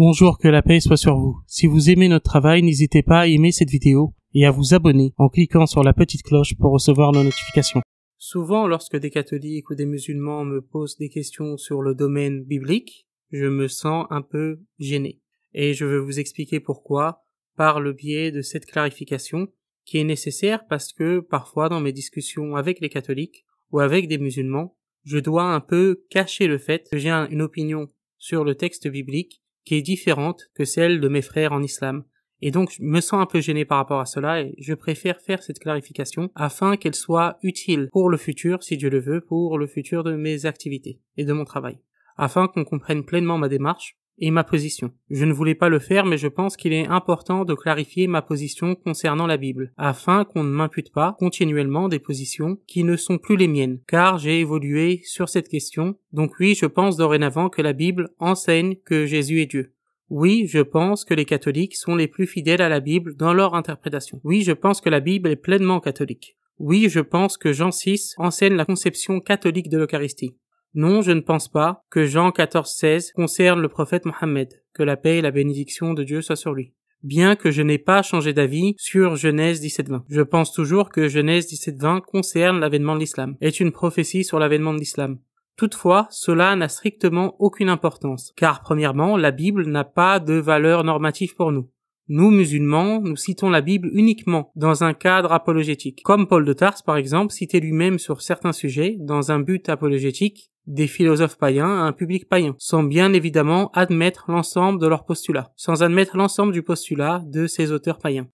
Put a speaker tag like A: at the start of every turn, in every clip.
A: Bonjour, que la paix soit sur vous. Si vous aimez notre travail, n'hésitez pas à aimer cette vidéo et à vous abonner en cliquant sur la petite cloche pour recevoir nos notifications. Souvent, lorsque des catholiques ou des musulmans me posent des questions sur le domaine biblique, je me sens un peu gêné. Et je veux vous expliquer pourquoi par le biais de cette clarification qui est nécessaire parce que parfois dans mes discussions avec les catholiques ou avec des musulmans, je dois un peu cacher le fait que j'ai une opinion sur le texte biblique qui est différente que celle de mes frères en islam. Et donc, je me sens un peu gêné par rapport à cela et je préfère faire cette clarification afin qu'elle soit utile pour le futur, si Dieu le veut, pour le futur de mes activités et de mon travail. Afin qu'on comprenne pleinement ma démarche et ma position. Je ne voulais pas le faire, mais je pense qu'il est important de clarifier ma position concernant la Bible, afin qu'on ne m'impute pas continuellement des positions qui ne sont plus les miennes, car j'ai évolué sur cette question. Donc oui, je pense dorénavant que la Bible enseigne que Jésus est Dieu. Oui, je pense que les catholiques sont les plus fidèles à la Bible dans leur interprétation. Oui, je pense que la Bible est pleinement catholique. Oui, je pense que Jean 6 enseigne la conception catholique de l'Eucharistie. Non, je ne pense pas que Jean 14,16 concerne le prophète Mohammed, que la paix et la bénédiction de Dieu soient sur lui. Bien que je n'ai pas changé d'avis sur Genèse 17,20. Je pense toujours que Genèse 17,20 concerne l'avènement de l'islam, est une prophétie sur l'avènement de l'islam. Toutefois, cela n'a strictement aucune importance, car premièrement, la Bible n'a pas de valeur normative pour nous. Nous, musulmans, nous citons la Bible uniquement dans un cadre apologétique. Comme Paul de Tarse, par exemple, citait lui-même sur certains sujets, dans un but apologétique, des philosophes païens à un public païen, sans bien évidemment admettre l'ensemble de leurs postulats, sans admettre l'ensemble du postulat de ces auteurs païens.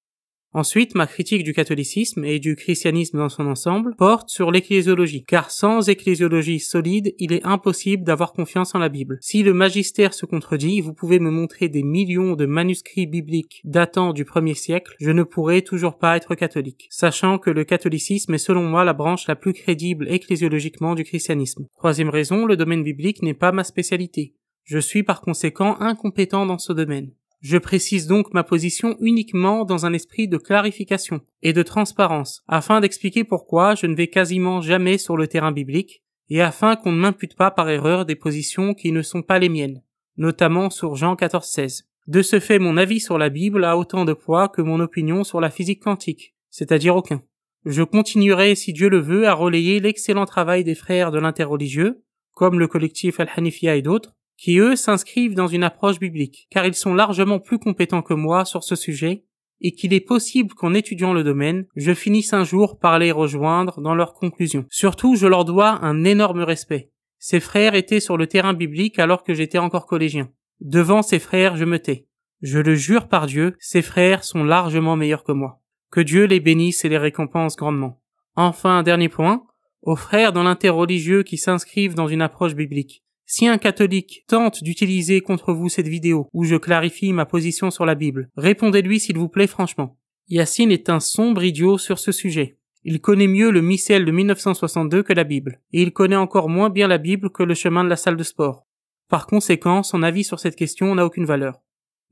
A: Ensuite, ma critique du catholicisme et du christianisme dans son ensemble porte sur l'ecclésiologie, car sans ecclésiologie solide, il est impossible d'avoir confiance en la Bible. Si le magistère se contredit, vous pouvez me montrer des millions de manuscrits bibliques datant du 1er siècle, je ne pourrai toujours pas être catholique, sachant que le catholicisme est selon moi la branche la plus crédible ecclésiologiquement du christianisme. Troisième raison, le domaine biblique n'est pas ma spécialité. Je suis par conséquent incompétent dans ce domaine. Je précise donc ma position uniquement dans un esprit de clarification et de transparence, afin d'expliquer pourquoi je ne vais quasiment jamais sur le terrain biblique, et afin qu'on ne m'impute pas par erreur des positions qui ne sont pas les miennes, notamment sur Jean 14,16. De ce fait, mon avis sur la Bible a autant de poids que mon opinion sur la physique quantique, c'est-à-dire aucun. Je continuerai, si Dieu le veut, à relayer l'excellent travail des frères de l'interreligieux, comme le collectif Al-Hanifia et d'autres, qui eux s'inscrivent dans une approche biblique, car ils sont largement plus compétents que moi sur ce sujet, et qu'il est possible qu'en étudiant le domaine, je finisse un jour par les rejoindre dans leurs conclusions. Surtout, je leur dois un énorme respect. Ces frères étaient sur le terrain biblique alors que j'étais encore collégien. Devant ces frères, je me tais. Je le jure par Dieu, ces frères sont largement meilleurs que moi. Que Dieu les bénisse et les récompense grandement. Enfin, un dernier point, aux frères dans l'interreligieux qui s'inscrivent dans une approche biblique. Si un catholique tente d'utiliser contre vous cette vidéo où je clarifie ma position sur la Bible, répondez-lui s'il vous plaît franchement. Yacine est un sombre idiot sur ce sujet. Il connaît mieux le missel de 1962 que la Bible, et il connaît encore moins bien la Bible que le chemin de la salle de sport. Par conséquent, son avis sur cette question n'a aucune valeur.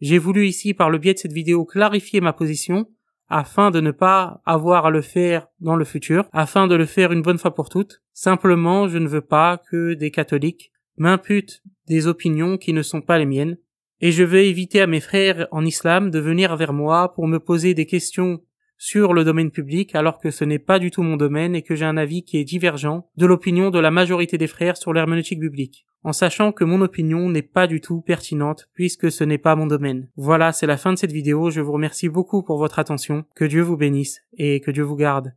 A: J'ai voulu ici, par le biais de cette vidéo, clarifier ma position, afin de ne pas avoir à le faire dans le futur, afin de le faire une bonne fois pour toutes. Simplement, je ne veux pas que des catholiques m'imputent des opinions qui ne sont pas les miennes, et je veux éviter à mes frères en islam de venir vers moi pour me poser des questions sur le domaine public alors que ce n'est pas du tout mon domaine et que j'ai un avis qui est divergent de l'opinion de la majorité des frères sur l'herméneutique biblique, en sachant que mon opinion n'est pas du tout pertinente puisque ce n'est pas mon domaine. Voilà, c'est la fin de cette vidéo, je vous remercie beaucoup pour votre attention, que Dieu vous bénisse et que Dieu vous garde.